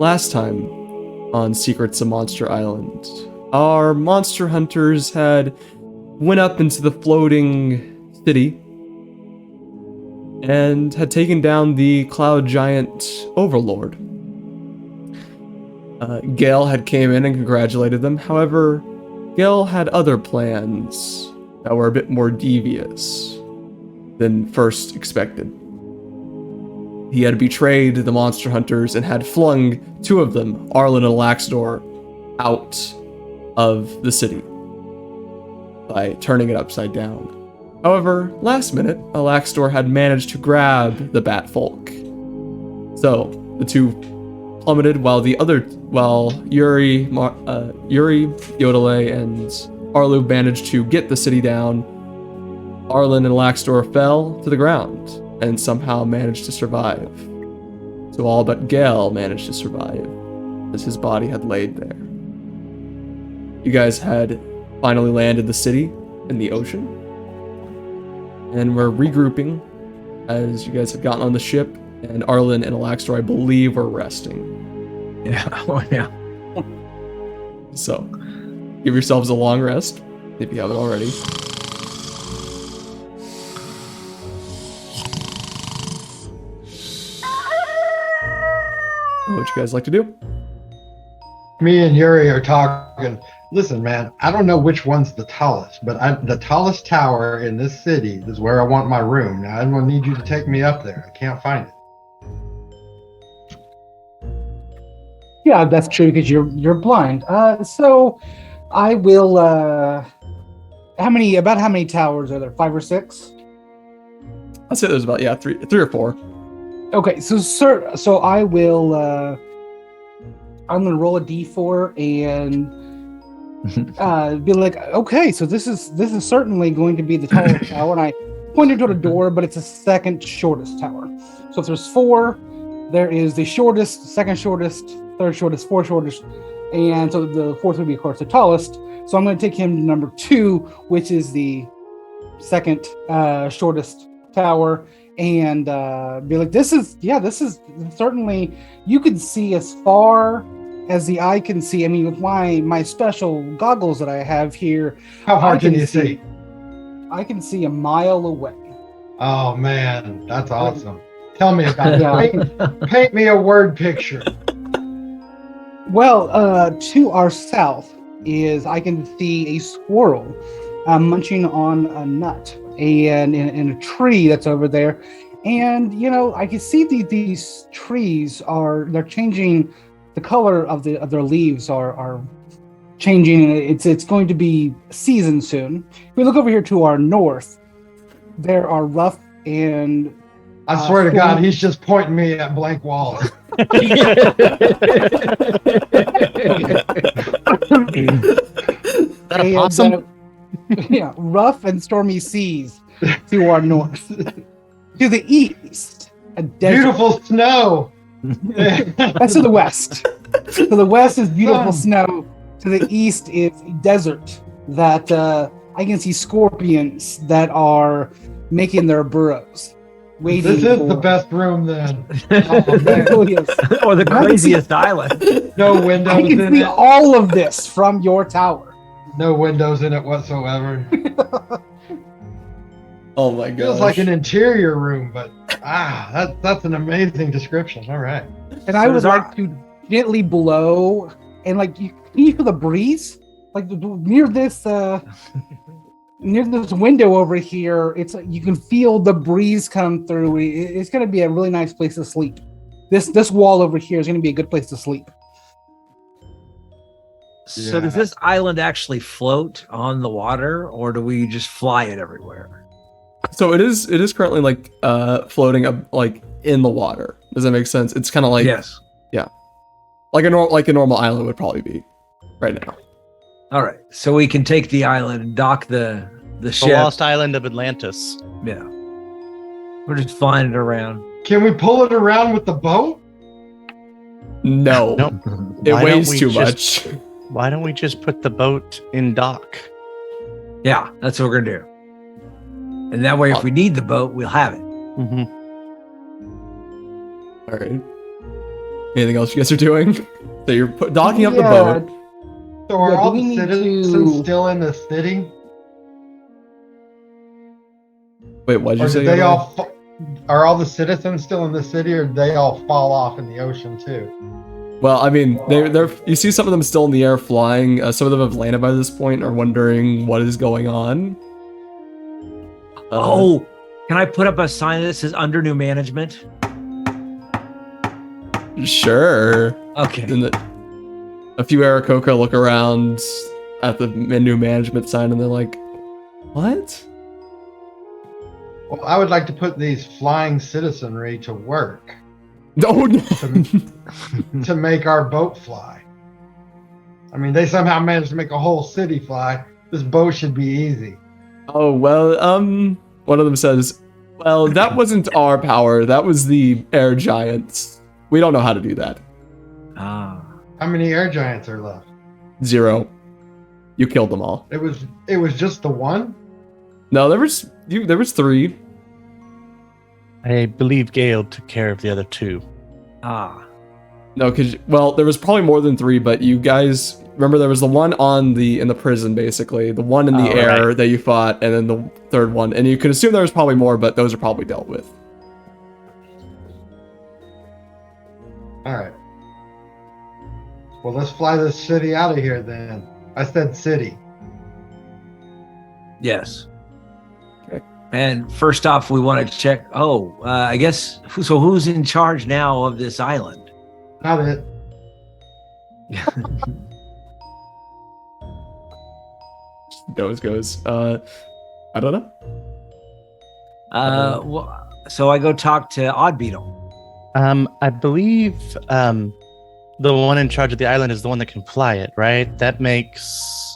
last time on Secrets of Monster Island, our monster hunters had went up into the floating city and had taken down the cloud giant overlord. Gale had came in and congratulated them. However, Gale had other plans that were a bit more devious than first expected. He had betrayed the monster hunters and had flung two of them, Arlen and Laxdor, out of the city by turning it upside down. However, last minute, Laxdor had managed to grab the Batfolk. So, the two plummeted while Yuri, Yodele, and Arlu managed to get the city down. Arlen and Laxdor fell to the ground and somehow managed to survive. So all but Gale managed to survive, as his body had laid there. You guys had finally landed the city in the ocean, and were regrouping as you guys had gotten on the ship, and Arlen and Laxdor, I believe, were resting. Yeah, oh yeah. So, give yourselves a long rest, if you haven't already. What you guys like to do? Me and Yuri are talking. Listen, man, I don't know which one's the tallest, but the tallest tower in this city is where I want my room. Now, I'm going to need you to take me up there. I can't find it. Yeah, that's true because you're blind. So I will. How many towers are there? 5 or 6? I'd say there's about three or four. Okay, so I will. I'm gonna roll a d4 and be like, okay, so this is certainly going to be the tallest tower. And I pointed to the door, but it's the second shortest tower. So if there's 4, there is the shortest, second shortest, third shortest, fourth shortest, and so the fourth would be, of course, the tallest. So I'm going to take him to number 2, which is the second shortest tower, and be like, this is certainly, you can see as far as the eye can see. I mean, with my special goggles that I have here, How far can you see? I can see a mile away. Oh, man, that's awesome. Tell me about Yeah. it. Paint me a word picture. Well, to our south is I can see a squirrel munching on a nut and in a tree that's over there. And, I can see these trees they're changing. The color of their leaves are changing. It's going to be season soon. If we look over here to our north, there are rough and I swear to God, he's just pointing me at blank walls. That a possum? Yeah, rough and stormy seas to our north. To the east, a desert. Beautiful snow. That's to the west. To the west is beautiful snow. To the east is a desert that I can see scorpions that are making their burrows. This is the best room then. Or the craziest island. No windows I can in see it. all of this from your tower. No windows in it whatsoever. Oh my god! Feels like an interior room, but that's an amazing description. All right. And I would like to gently blow, and can you feel the breeze? Like near this window over here, it's you can feel the breeze come through. It's going to be a really nice place to sleep. This wall over here is going to be a good place to sleep. So does this island actually float on the water, or do we just fly it everywhere? So it is currently floating up in the water. Does that make sense? It's kind of like yes, yeah, like a normal island would probably be right now. All right, so we can take the island and dock the ship. The lost island of Atlantis. Yeah, we're just flying it around. Can we pull it around with the boat? No, Nope. It Why weighs don't we too just- much. Why don't we just put the boat in dock? Yeah, that's what we're gonna do. And that way, if we need the boat, we'll have it. Mm-hmm. All right. Anything else you guys are doing? So you're docking up the boat. So are Yeah, do all we the need citizens to- still in the city? Wait, what did Or you say? did they Emily? all are all the citizens still in the city, or did they all fall off in the ocean too? Well, I mean, they're you see some of them still in the air flying. Some of them have landed by this point, are wondering what is going on. Oh, can I put up a sign that says under new management? Sure. Okay. And a few Aarakocra look around at the new management sign and they're like, "What?" Well, I would like to put these flying citizenry to work Oh no! to make our boat fly. I mean, they somehow managed to make a whole city fly. This boat should be easy. Oh well. One of them says, "Well, that wasn't our power. That was the air giants. We don't know how to do that." Ah. How many air giants are left? 0. You killed them all. It was just the one. No, there was 3. I believe Gale took care of the other 2. Ah. No, there was probably more than 3, but you guys remember there was the one in the prison, basically, the one in the Oh, air right. that you fought, and then the third one, and you could assume there was probably more, but those are probably dealt with. All right. Well, let's fly this city out of here then. I said city. Yes. Okay. And first off, we want to check. I guess. So who's in charge now of this island? Not it. Nose goes, I don't know. So I go talk to Odd Beetle. I believe the one in charge of the island is the one that can fly it, right? That makes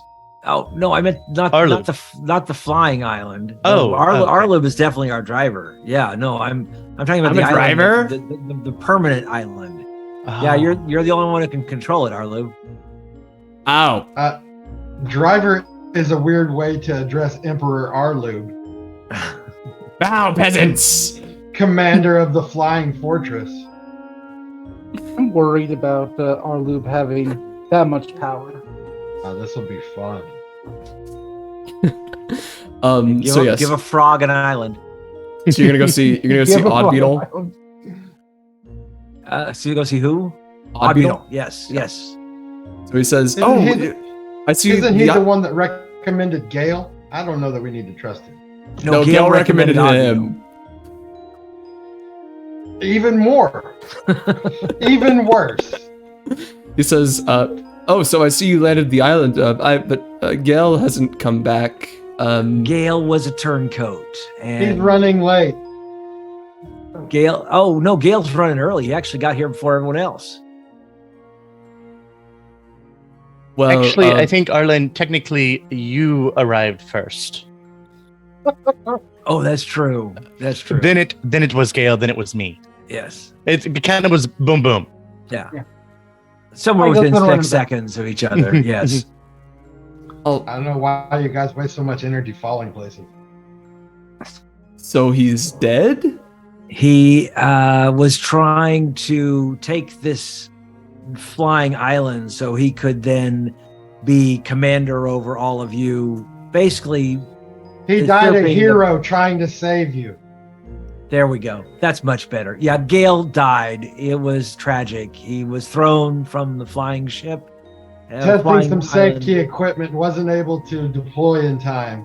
Oh no, I meant not the flying island. Oh, No, okay. Arlib is definitely our driver. Yeah, no, I'm talking about I'm the a island, driver? the permanent island. Yeah, you're the only one who can control it, Arlib. Ow. Driver is a weird way to address Emperor Arlube, Bow, peasants! commander of the flying fortress. I'm worried about Arlube having that much power. This will be fun. Give a frog an island. So you're gonna go see Give a Odd Beetle? So you go see who? Odd Beetle? Yes. So he says, Isn't he I see Isn't he the one that recommended Gale? I don't know that we need to trust him. No, Gale recommended Odd him. Even more. Even worse. He says, so I see you landed the island, but Gale hasn't come back. Gale was a turncoat, He's and running late. Gale. Oh no, Gale's running early. He actually got here before everyone else. Well, Actually, I think Arlen, technically, you arrived first. Oh, that's true. That's true. Then it was Gale. Then it was me. Yes. It kind of was boom boom. Yeah. Yeah. Somewhere I guess within we'll run 6 it back. seconds of each other. Yes. oh, I don't know why you guys waste so much energy falling places. so he's dead? He was trying to take this flying island so he could then be commander over all of you. Basically, He It's died a usurping hero trying to save you. there we go. That's much better. Yeah, Gale died. It was tragic. He was thrown from the flying ship. Testing flying some island. safety equipment, wasn't able to deploy in time.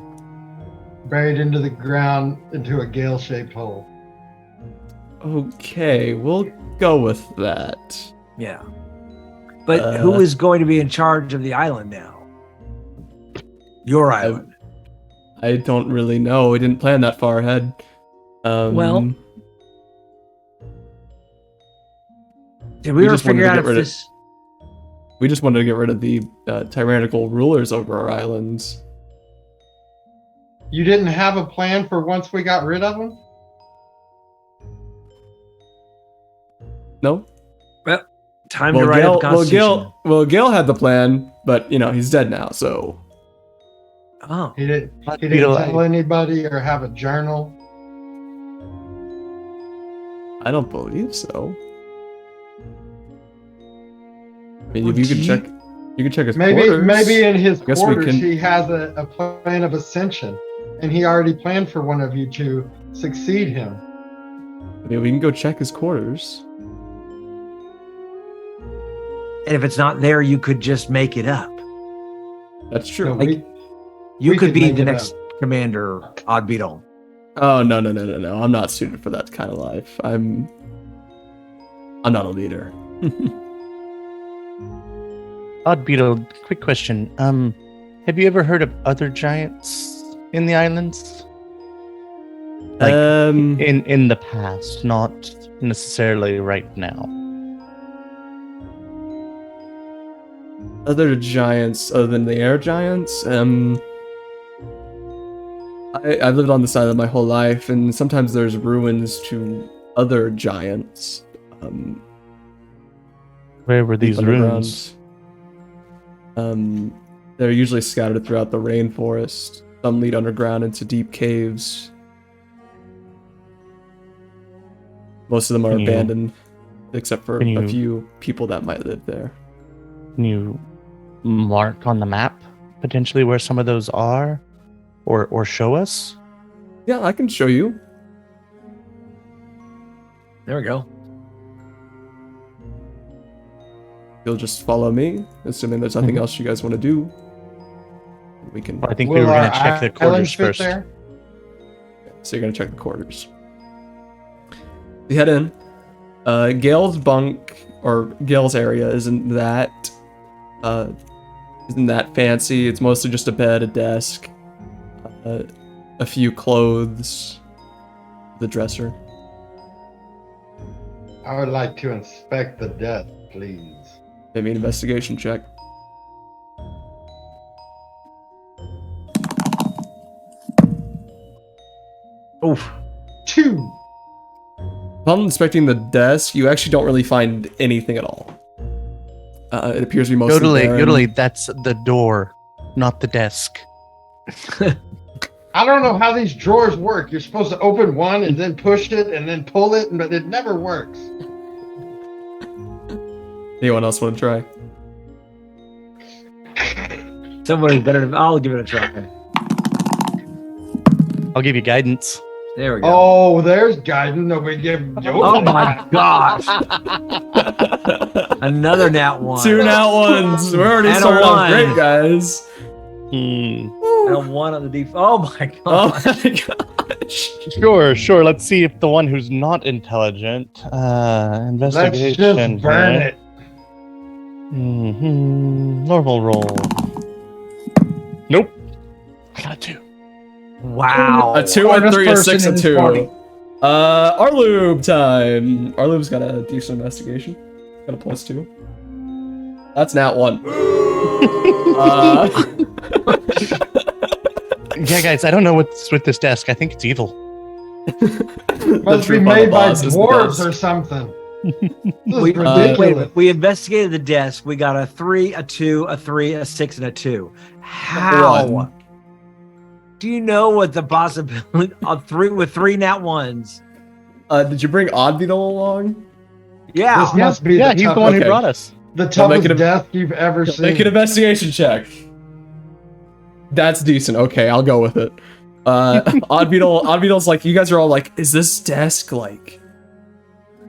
Buried into the ground into a Gale-shaped hole. Okay, we'll go with that. Yeah. But who is going to be in charge of the island now? Your island. I don't really know. We didn't plan that far ahead. Well, did we we ever just wanted figure to out get if rid of- this? we just wanted to get rid of the tyrannical rulers over our islands. You didn't have a plan for once we got rid of them? No? Time to write up the Constitution. Gale had the plan, but he's dead now, so Oh, He didn't Beetle, tell anybody or have a journal. I don't believe so. mean, if you can check his Maybe quarters. maybe in his Guess we quarters can- he has a plan of ascension, and he already planned for one of you to succeed him. I mean, we can go check his quarters. And if it's not there, you could just make it up. That's So true. You We could could be make the it next commander, Odd Beetle. Oh no. I'm not suited for that kind of life. I'm not a leader. Odd Beetle, quick question. Have you ever heard of other giants in the islands? Like in the past, not necessarily right now. Other giants other than the air giants. I've lived on this island my whole life, and sometimes there's ruins to other giants. Where were these underground. ruins? They're usually scattered throughout the rainforest. Some lead underground into deep caves. Most of them are Can you- abandoned, except for can a you- few people that might live there. Can you mark on the map potentially where some of those are, or show us? Yeah, I can show you. There we go. You'll just follow me, assuming there's nothing else you guys want to do. We can. I think we were Will going our to check the islands quarters fit first. there? So you're gonna check the quarters. You head in. Gale's bunk or Gale's area isn't that fancy. It's mostly just a bed, a desk, a few clothes, the dresser. I would like to inspect the desk, please. Give me an investigation check. Oof. 2. Upon inspecting the desk, you actually don't really find anything at all. It appears to be mostly barren. Yodely, that's the door, not the desk. I don't know how these drawers work. You're supposed to open one and then push it and then pull it, but it never works. Anyone else want to try? Somebody's better. I'll give it a try. I'll give you guidance. There we go. Oh, there's guidance. Nobody give. Oh my gosh. Another nat one. 2 nat ones. We're already And a starting off one. great, guys. Hmm. And a one on the deep. Oh my Oh god. my gosh. Sure. Let's see if the one who's not intelligent. Let's Investigation. just burn here. it. Normal roll. Nope. I got a 2. Wow. A 2, a Smartest 3, a person 6, a in this 2. party. Arlube time. Arlube's got a decent investigation. Got a +2. That's nat 1. Yeah, guys, I don't know what's with this desk. I think it's evil. Must be truth on the made by boss is the dwarves best. or something. This We, is wait a ridiculous. minute. We investigated the desk. We got a 3, a 2, a 3, a 6, and a 2. How? One. Do you know what the possibility of 3 with 3 nat ones? Did you bring Oddbeetle along? Yeah. This must be Yeah, the he's the toughest, one who Okay. brought us. the make toughest it a- death you've ever seen. Make an investigation check. That's decent. Okay, I'll go with it. Oddbeetle's like, you guys are all like, is this desk like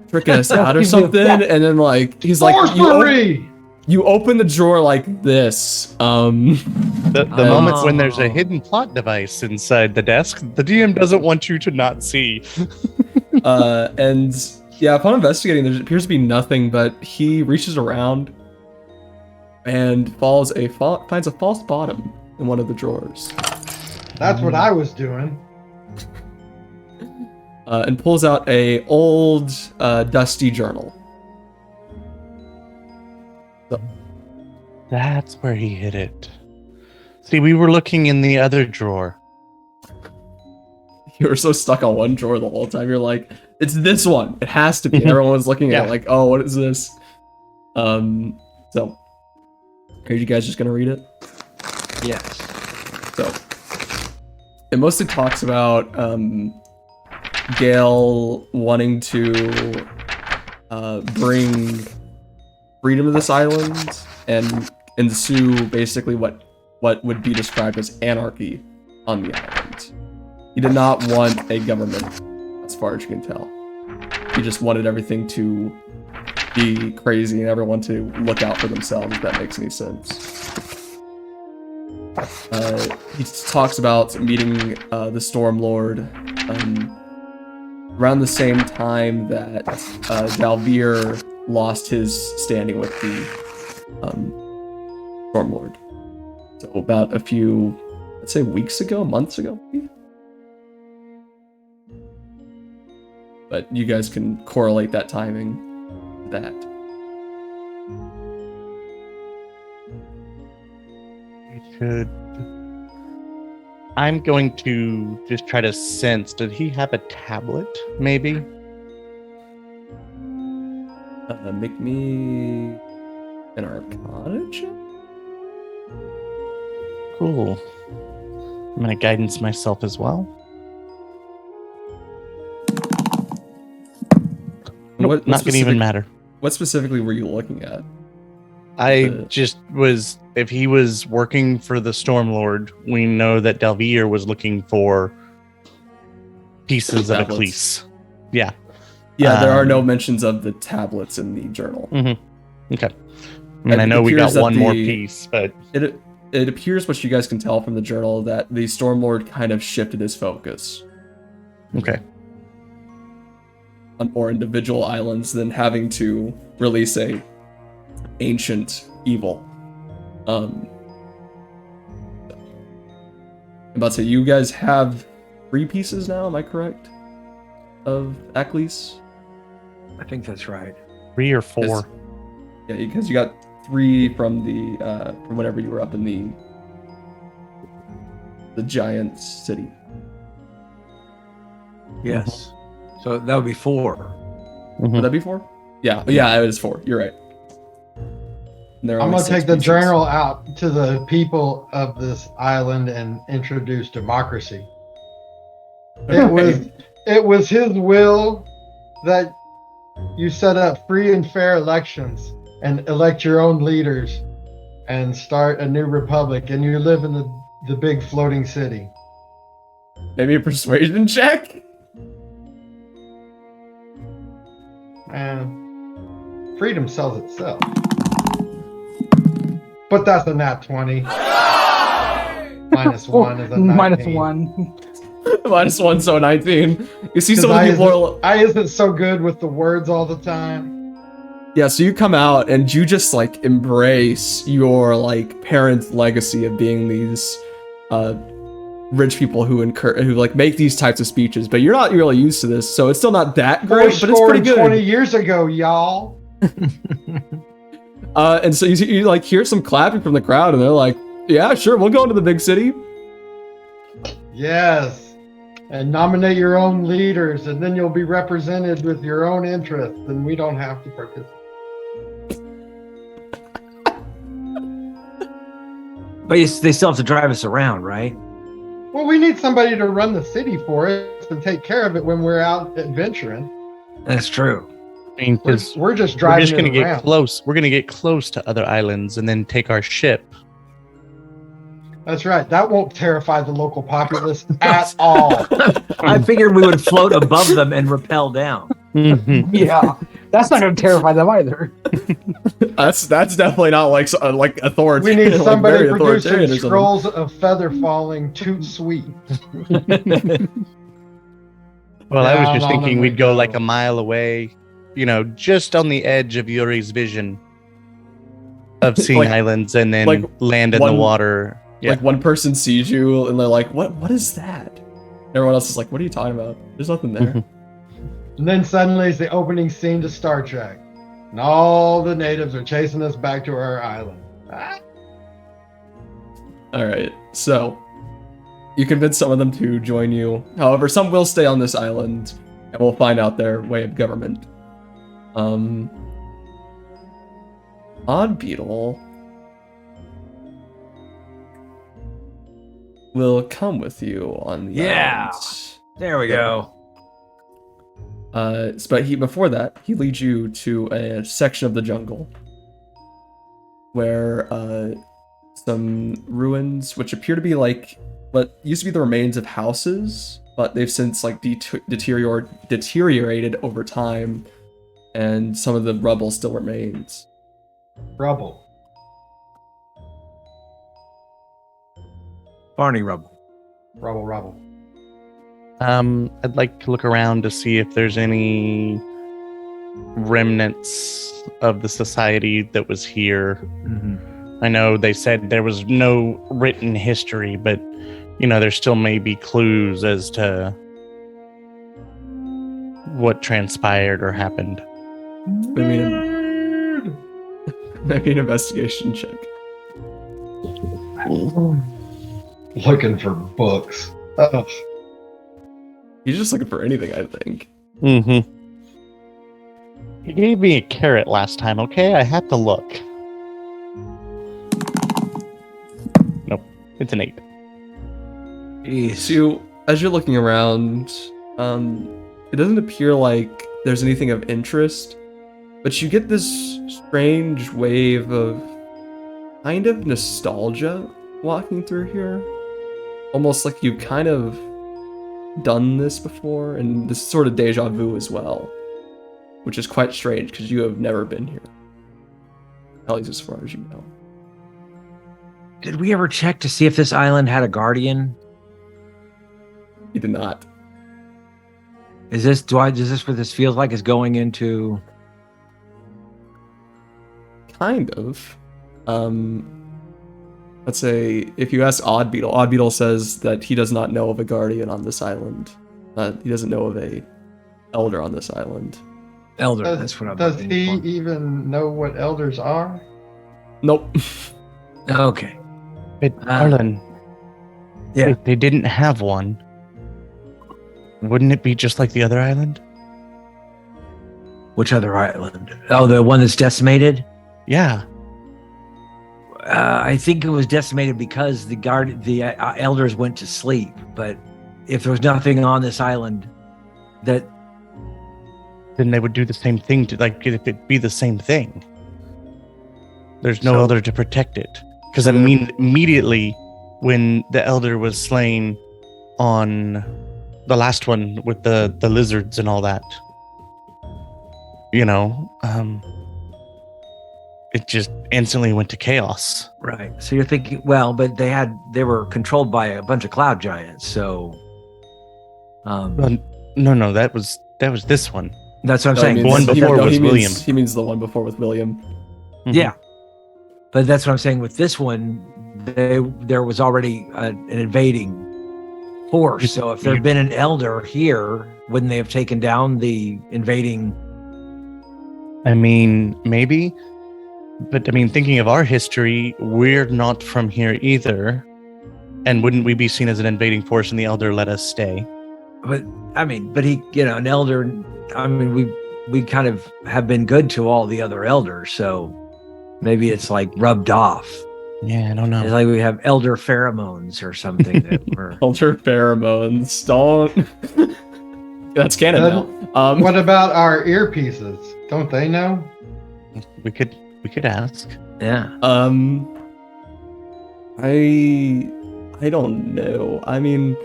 tricking us out or something? And then like, he's like, Sorcery! you open the drawer like this. The Oh. moment when there's a hidden plot device inside the desk, the DM doesn't want you to not see. And yeah, upon investigating, there appears to be nothing, but he reaches around and finds a false bottom in one of the drawers. That's what I was doing. And pulls out a old, dusty journal. That's where he hid it. See, we were looking in the other drawer. You were so stuck on one drawer the whole time. You're like, it's this one. It has to be. Everyone was looking at it Yeah. like, oh, what is this? So, are you guys just gonna read it? Yes. So, it mostly talks about Gale wanting to bring freedom of this island and ensue basically what would be described as anarchy on the island. He did not want a government, as far as you can tell. He just wanted everything to be crazy and everyone to look out for themselves, if that makes any sense. He talks about meeting the Stormlord around the same time that Dalvir lost his standing with the Stormlord. So about a few, let's say weeks ago, months ago, maybe? But you guys can correlate that timing to that. I'm going to just try to sense, did he have a tablet, maybe? Make me an Arcana check? Cool. I'm going to guidance myself as well. Nope, not going to even matter. What specifically were you looking at? I just was, if he was working for the Stormlord, we know that Dalvir was looking for pieces of Eclipse. Yeah. Yeah, there are no mentions of the tablets in the journal. Mm-hmm. Okay. I know we got one more piece, but... It appears, what you guys can tell from the journal, that the Stormlord kind of shifted his focus. Okay. On more individual islands than having to release a ancient evil. I'm about to say, you guys have 3 pieces now, am I correct? Of Aklis? I think that's right. 3 or 4. Yeah, because you got 3 from the from whenever you were up in the giant city. Yes. So that would be 4. Would that be 4? Yeah, it is 4. You're right. I'm gonna take the journal out to the people of this island and introduce democracy. It was his will that you set up free and fair elections and elect your own leaders and start a new republic, and you live in the big floating city. Maybe a persuasion check? And freedom sells itself. But that's a nat 20. Minus 1 is a 19. Minus 1. Minus 1, so 19. You see some of the people I isn't so good with the words all the time. Yeah, so you come out and you just like embrace your like parents' legacy of being these rich people who like make these types of speeches, but you're not really used to this, so it's still not that great, but it's pretty good. 20 years ago, y'all. And so you like hear some clapping from the crowd, and they're like, "Yeah, sure, we'll go into the big city." Yes, and nominate your own leaders, and then you'll be represented with your own interests, and we don't have to participate. But they still have to drive us around, right? Well, we need somebody to run the city for us and take care of it when we're out adventuring. That's true. I mean, because we're just driving. We're just going to get close. We're going to get close to other islands and then take our ship. That's right. That won't terrify the local populace at all. I figured we would float above them and rappel down. Mm-hmm. Yeah, that's not going to terrify them either. That's definitely not like authority. We need somebody like producing scrolls of feather falling toot sweet. Well, I was just thinking we'd go like a mile away, just on the edge of Yuri's vision of seeing islands and then land in the water. Yeah. Like one person sees you and they're like, what is that? And everyone else is like, what are you talking about? There's nothing there. And then suddenly it's the opening scene to Star Trek. And all the natives are chasing us back to our island. All right, so you convince some of them to join you. However, some will stay on this island, and we'll find out their way of government. Odd Beetle will come with you on the island. There we go. But before that, he leads you to a section of the jungle where some ruins, which appear to be like what used to be the remains of houses, but they've since like deteriorated over time, and some of the rubble still remains. Rubble. Barney rubble. Rubble. I'd like to look around to see if there's any remnants of the society that was here. Mm-hmm. I know they said there was no written history, but there still may be clues as to what transpired or happened. Maybe an investigation check. Looking for books. Ugh. He's just looking for anything, I think. Mm-hmm. You gave me a carrot last time, okay? I had to look. Nope, it's an 8. Jeez. So, as you're looking around, it doesn't appear like there's anything of interest, but you get this strange wave of kind of nostalgia walking through here. Almost like you've kind of done this before, and this sort of deja vu as well, which is quite strange because you have never been here, at least as far as you know. Did we ever check to see if this island had a guardian? You did not. Is this what this feels like is going into? Kind of. Let's say if you ask Oddbeetle says that he does not know of a guardian on this island. He doesn't know of a elder on this island. Elder, that's what I'm Does looking he for. even know what elders are? Nope. Okay. But Arlen, yeah. if they didn't have one, wouldn't it be just like the other island? Which other island? Oh, the one that's decimated? Yeah. I think it was decimated because the elders went to sleep. But if there was nothing on this island, then they would do the same thing to if it be the same thing. There's no elder to protect it. Because I mean, immediately when the elder was slain on the last one with the lizards and all that, it just instantly went to chaos. right. So you're thinking, well, but they were controlled by a bunch of cloud giants. So, Well, no, that was this one. that's what I'm No, saying. he means- One before was William. He means the one before with William. Mhm. Yeah. But that's what I'm saying with this one, there was already an invading force. So if there had been an elder here, wouldn't they have taken down the invading? I mean, maybe. But I mean, thinking of our history, we're not from here either. And wouldn't we be seen as an invading force and the elder let us stay? But I mean, but he, an elder. I mean, we kind of have been good to all the other elders, so maybe it's like rubbed off. Yeah, I don't know. It's like we have elder pheromones or something that we're. Elder pheromones. Don't. That's canon now. What about our earpieces? Don't they know? We could ask. Yeah. I don't know. I mean,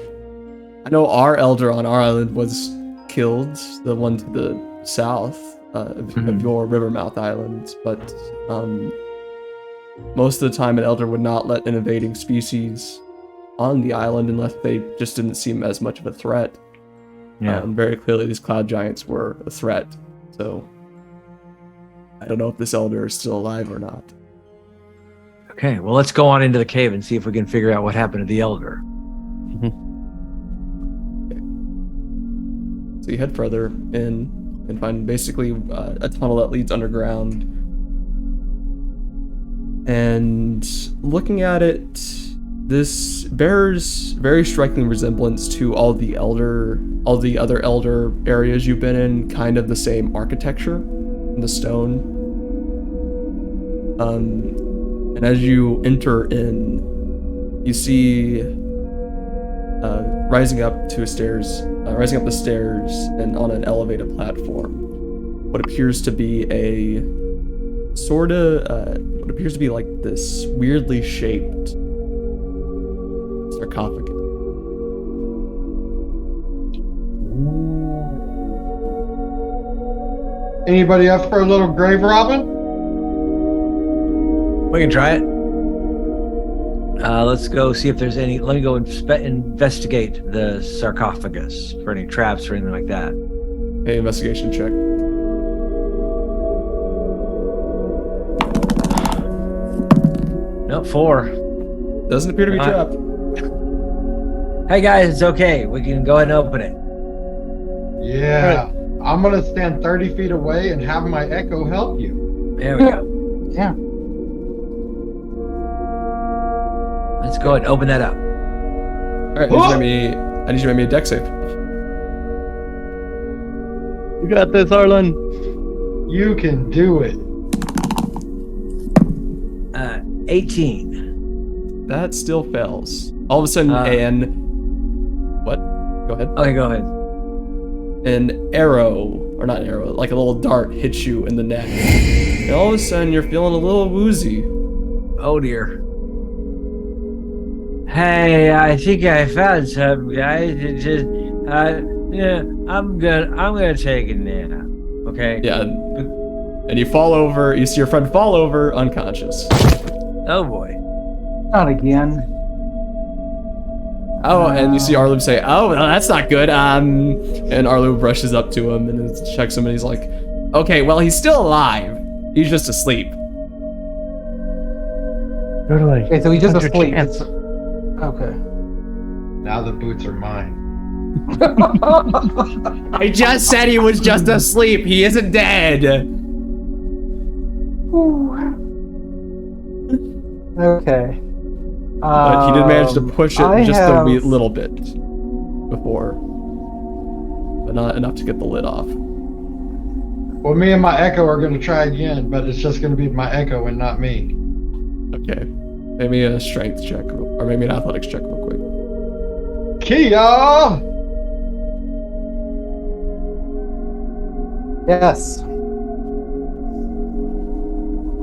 I know our elder on our island was killed, the one to the south of your Rivermouth Island, but most of the time an elder would not let an invading species on the island unless they just didn't seem as much of a threat. Yeah. Very clearly these cloud giants were a threat, so I don't know if this elder is still alive or not. Okay. Well, let's go on into the cave and see if we can figure out what happened to the elder. So you head further in and find basically a tunnel that leads underground. And looking at it, this bears very striking resemblance to all the other elder areas you've been in, kind of the same architecture, the stone. And as you enter in, you see rising up the stairs and on an elevated platform, what appears to be a sort of appears to be like this weirdly shaped sarcophagus. Anybody up for a little grave robbing? We can try it. Let's go see if there's any. Let me go investigate the sarcophagus for any traps or anything like that. Hey, investigation check. Nope, 4. Doesn't appear to be trapped. Hey guys, it's okay. We can go ahead and open it. Yeah. I'm gonna stand 30 feet away and have my echo help you. There we go. Yeah. Let's go ahead and open that up. Alright, I need you to make me a deck save. You got this, Arlen. You can do it. 18. That still fails. All of a sudden, what? Go ahead. Okay, go ahead. An arrow, or not an arrow, like a little dart hits you in the neck. And all of a sudden, you're feeling a little woozy. Oh dear. Hey, I think I found some, guys. It's just, yeah, I'm gonna take a nap. Okay. Yeah. And you fall over. You see your friend fall over, unconscious. Oh boy. Not again. Oh, and you see Arlu say, "Oh, well, that's not good." And Arlu brushes up to him and checks him, and he's like, "Okay, well, he's still alive. He's just asleep." Totally. Okay, so he's just 100 asleep. chance. Okay. Now the boots are mine. I just said he was just asleep. He isn't dead. Okay. But he did manage to push I it just a have- little bit before, but not enough to get the lid off. Well, me and my echo are gonna try again, but it's just gonna be my echo and not me. Okay, maybe a strength check, or maybe an athletics check, real quick. Kia! Yes.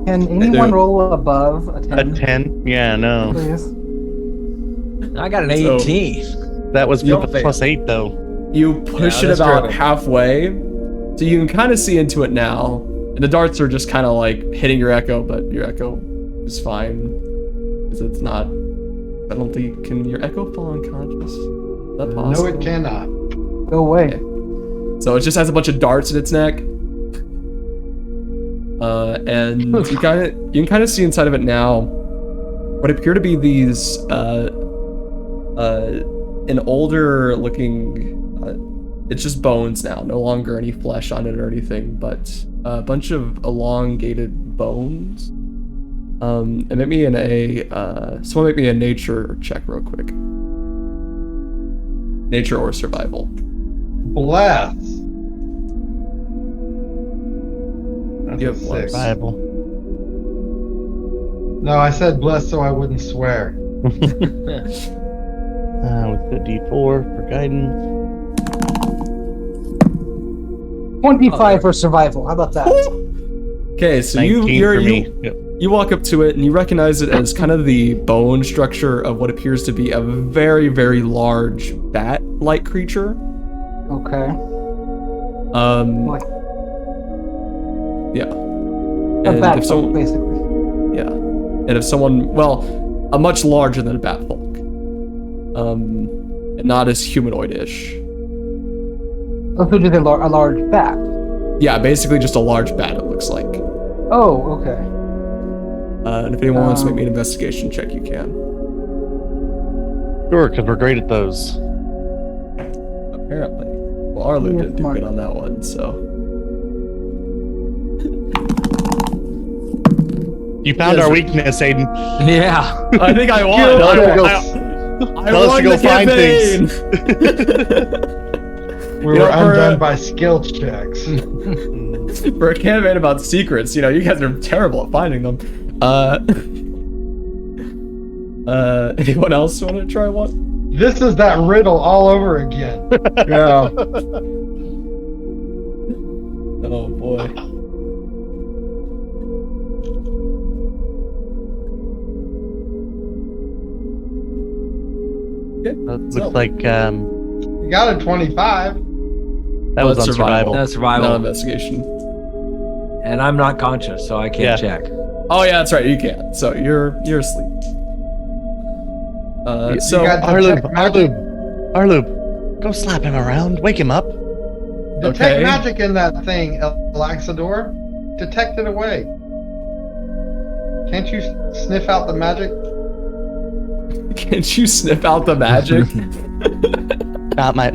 Can anyone roll above a 10? A 10? Yeah, no. Please. I got an So- 18. That was You'll with a fail. +8 though. You push Yeah, it that's about true. halfway, so you can kind of see into it now. And the darts are just kind of like hitting your echo, but your echo is fine because it's not. I don't think can your echo fall unconscious? Is that possible? No, it cannot. Go away. So it just has a bunch of darts in its neck. And you can kind of see inside of it now what appear to be these an older looking it's just bones now, no longer any flesh on it or anything, but a bunch of elongated bones. And make me someone make me a nature check real quick. Nature or survival. Bless. That's You a have bless. 6. Survival. No, I said bless so I wouldn't swear. With the D4 for guidance. 25 for survival. How about that? Okay, so 19 for me. Yep. you walk up to it and you recognize it as kind of the bone structure of what appears to be a very, very large bat-like creature. Okay. Like Yeah. a And bat if someone, basically. yeah, and if someone, well, a much larger than a bat folk, and not as humanoid-ish. Oh, so just a large bat. Yeah, basically just a large bat. It looks like. Oh, okay. And if anyone wants to make me an investigation check, you can. Sure, because we're great at those. Apparently. Well, Arlu Yeah, didn't do smart. good on that one, so. You found Yes. our weakness, Aiden. Yeah. I think I won. Tell us to go, I tell us won to go the find campaign. We You were know, for undone a- by skill checks. For a campaign about secrets, you know, you guys are terrible at finding them. Anyone else want to try one? This is that riddle all over again. Yeah. Oh boy. Looks So- like You got a 25. that was that's on survival. That's Not survival. investigation. And I'm not conscious, so I can't Yeah. check. Oh yeah, that's right. You can't. So you're asleep. So You got Arlub, detect magic, Arlub, go slap him around. Wake him up. detect Okay. magic in that thing, Elaxador. Detect it away. Can't you sniff out the magic? can't you sniff out the magic?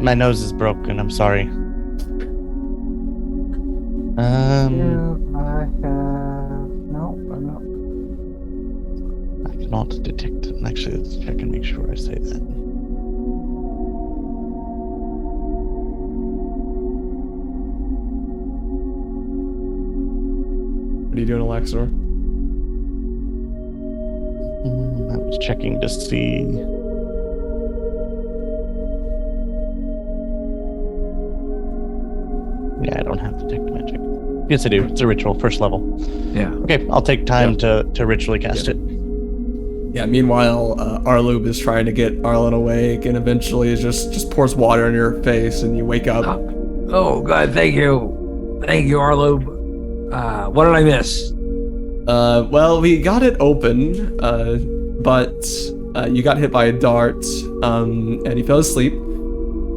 My nose is broken. I'm sorry. No, I'm not. I cannot detect. Actually, let's check and make sure I say that. What are you doing, Alexor? I was checking to see. Yeah, I don't have detect magic. Yes, I do. It's a ritual, first level. Yeah. Okay, I'll take time to ritually cast it. Yeah. Meanwhile, Arlub is trying to get Arlen awake, and eventually it just pours water in your face, and you wake up. Oh, God, thank you. Thank you, Arlo. What did I miss? Well, we got it open, but you got hit by a dart, and you fell asleep.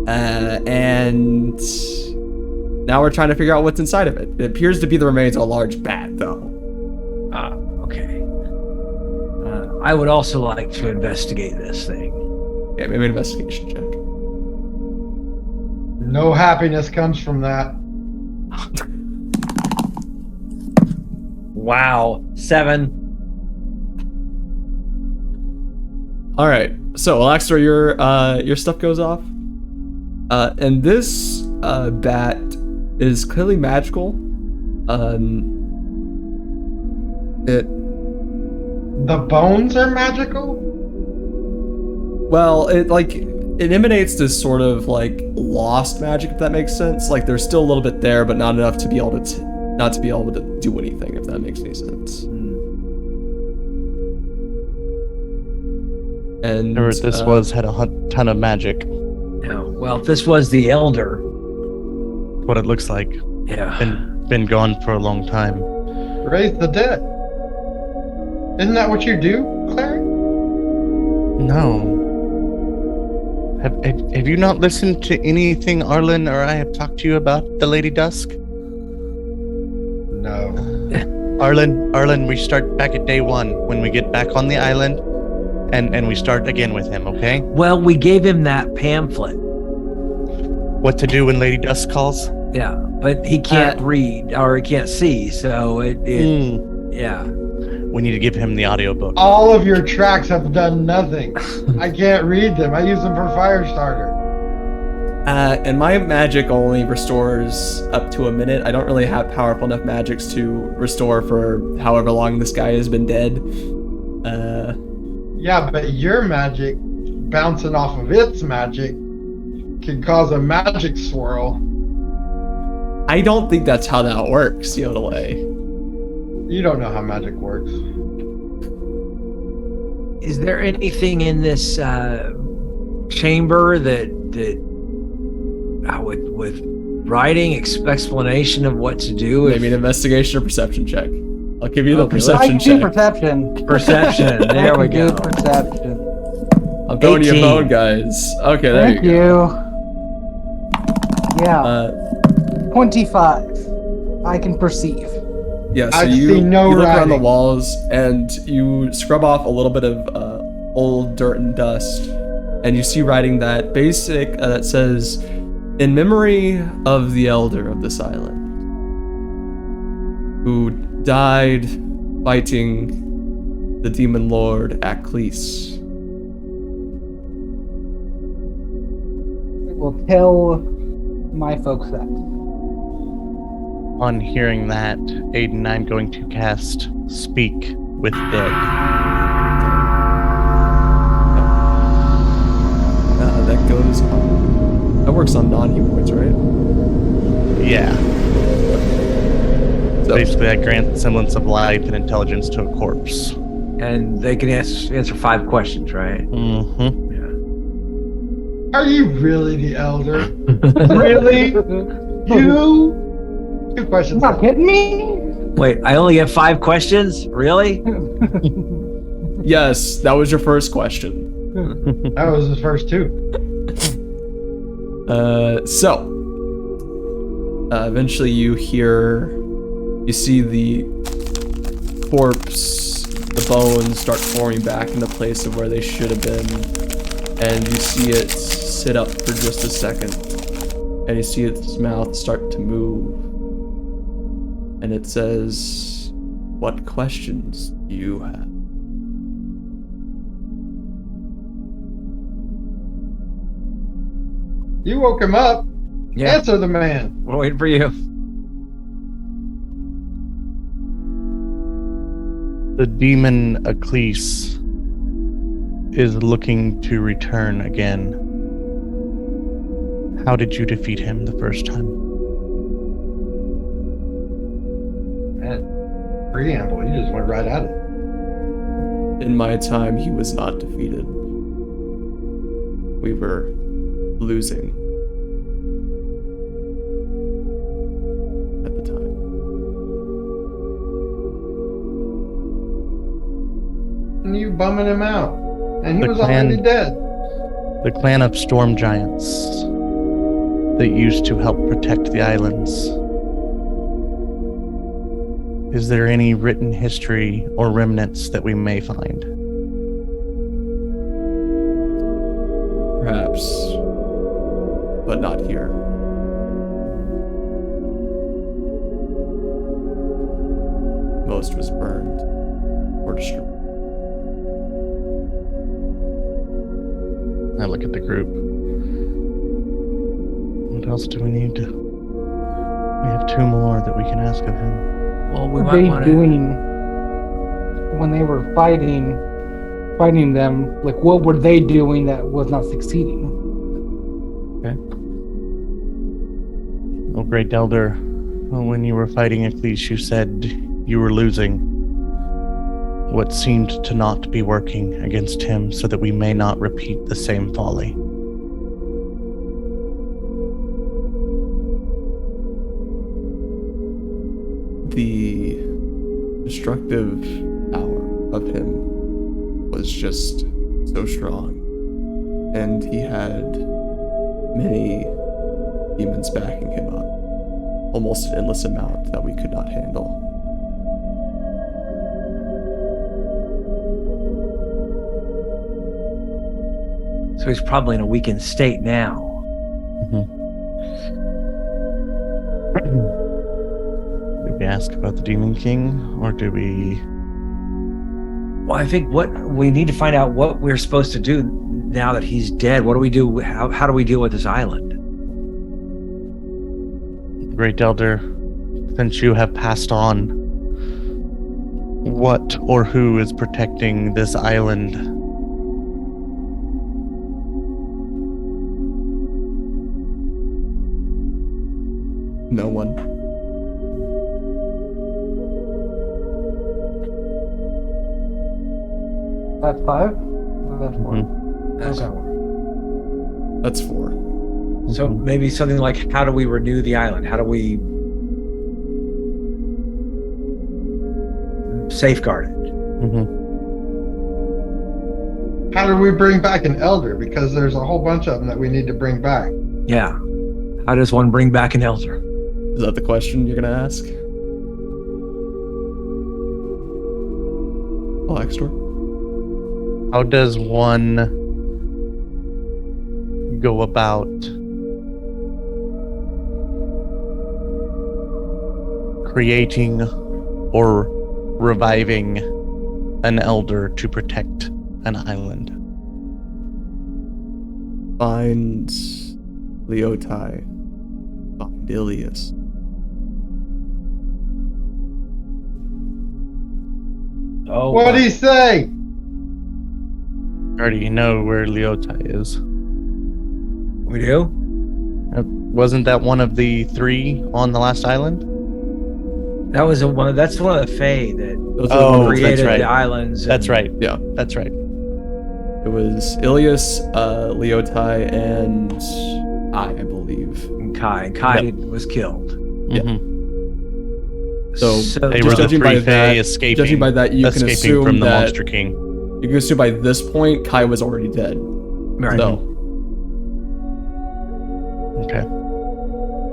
And now we're trying to figure out what's inside of it. It appears to be the remains of a large bat, though. Okay. I would also like to investigate this thing. Yeah, maybe an investigation check. No happiness comes from that. Wow. 7. All right. So, Alaxor, your stuff goes off, and this bat is clearly magical. It The bones are magical? well, it emanates this sort of like lost magic, if that makes sense. Like there's still a little bit there, but not enough to be able to not to be able to do anything, if that makes any sense. And Or this had a ton of magic. Yeah. Well, if this was the elder. What it looks like. Yeah. Been gone for a long time. Raise the dead. Isn't that what you do, Clary? No. Have you not listened to anything Arlen or I have talked to you about the Lady Dusk? No. Arlen, we start back at day 1 when we get back on the island, and we start again with him, okay? Well, we gave him that pamphlet. What to do when Lady Dusk calls? Yeah, but he can't read or he can't see, so yeah. We need to give him the audiobook. All of your tracks have done nothing. I can't read them. I use them for Firestarter. and my magic only restores up to a minute. I don't really have powerful enough magics to restore for however long this guy has been dead. Yeah, but your magic, bouncing off of its magic, can cause a magic swirl. I don't think that's how that works, Yodelay. You don't know how magic works. Is there anything in this chamber that with writing explanation of what to do? Maybe an investigation or perception check. I'll give you the Okay, I perception can do check. perception. Perception. There we I can go. do perception. I'm going to your 18. bone, guys. Okay, there Thank you go. you. Yeah, 25. 25. I can perceive. Yeah, so I you see no look around the writing. walls and you scrub off a little bit of old dirt and dust, and you see writing that basic that says, "In memory of the elder of this island, who died fighting the demon lord Aklis." I will tell my folks that. On hearing that, Aiden, I'm going to cast Speak with Dead. That works on non-humanoids, right? Yeah. So, Basically, I grant the semblance of life and intelligence to a corpse. And they can answer 5 questions, right? Mm-hmm. Yeah. Are you really the elder? Really? You? 2 questions. Not kidding me? Wait, I only get 5 questions? Really? Yes, that was your first question. That was his first 2. Eventually you see the corpse, the bones start forming back into place of where they should have been, and you see it sit up for just a second, and you see its mouth start to move, and it says, "What questions do you have?" You woke him up. Yeah, Answer the man. we're waiting for you. The demon Eccles is looking to return again. How did you defeat him the first time? Man, preamble. You just went right at it. In my time, he was not defeated. We were losing at the time. And you bumming him out. And he The was clan- already dead. The clan of storm giants that used to help protect the islands. Is there any written history or remnants that we may find? Perhaps, but not here. Most was burned or destroyed. I look at the group. What else do we need to... We have 2 more that we can ask of him. Well, we What were might they want to. doing when they were fighting them? Like, what were they doing that was not succeeding? Oh, Great Elder, when you were fighting Eccles, you said you were losing. What seemed to not be working against him so that we may not repeat the same folly. The destructive power of him was just so strong, and he had many demons backing him up, almost an endless amount that we could not handle. So he's probably in a weakened state now. Do we ask about the Demon King, or do we... Well, I think what we need to find out what we're supposed to do now that he's dead. What do we do? How do we deal with this island? Great Elder, since you have passed on, what or who is protecting this island? No one. That's 5? Or that's 4? Mhm. That's Okay. That's 4. So maybe something like, how do we renew the island? How do we safeguard it? Mhm. How do we bring back an elder? Because there's a whole bunch of them that we need to bring back. Yeah. How does one bring back an elder? Is that the question you're gonna ask? Blackstor? How does one go about creating or reviving an elder to protect an island? Find Leotai. Find Ilias. Oh, What'd he say? Already know where Leotai is. we do? Wasn't that one of the 3 on the last island? That was that's one of the Fae that Those Oh, are the created that's right. the islands. That's and- right. Yeah. That's right. It was Ilias, Leotai, and I believe. And Kai was killed. Yeah. Mm-hmm. So They just were the judging by three that, Fae escaping. judging by that, you can escaping assume from the that Monster King. you can assume by this point Kai was already dead. Right. So Okay.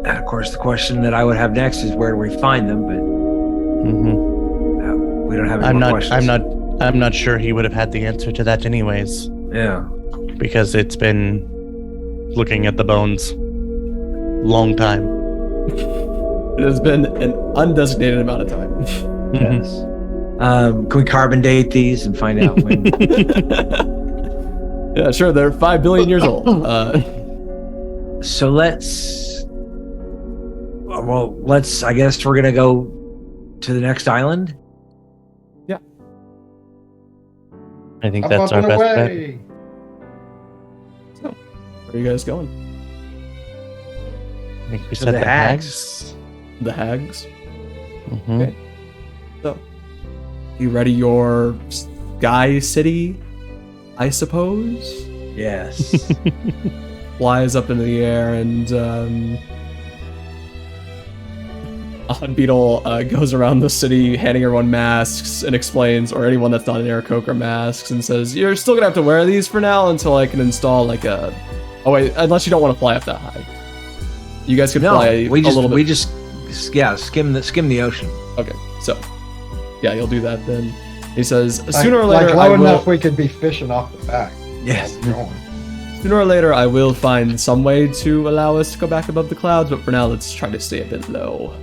And of course, the question that I would have next is where do we find them? But Mm-hmm. we don't have any I'm more not. questions. I'm not sure he would have had the answer to that anyways, Yeah. because it's been looking at the bones long time. it has been an undesignated amount of time. Mhm. Yes. Can we carbon date these and find out when? Yeah, sure. They're 5 billion years old. So let's. I guess we're gonna go to the next island. I think I'm that's our up and best bet. away. Where are you guys going? I think we To said the the hags. hags. The hags. Mhm. Okay. So, you ready your Sky City? I suppose. Yes. Flies up into the air and Odd Beetle goes around the city handing everyone masks and explains, or anyone that's not an Aarakocra masks, and says, you're still gonna have to wear these for now until I can install like a... Oh wait, unless you don't want to fly up that high. You guys can fly we a just little bit. we just skim the ocean. Okay, so yeah, you'll do that then. He says, Like- sooner or later like I low will... enough we could be fishing off the back. Yes. Going. Sooner or later, I will find some way to allow us to go back above the clouds, but for now, let's try to stay a bit low.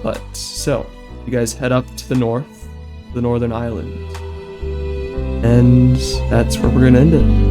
But so, you guys head up to the north, the northern island. And that's where we're gonna end it.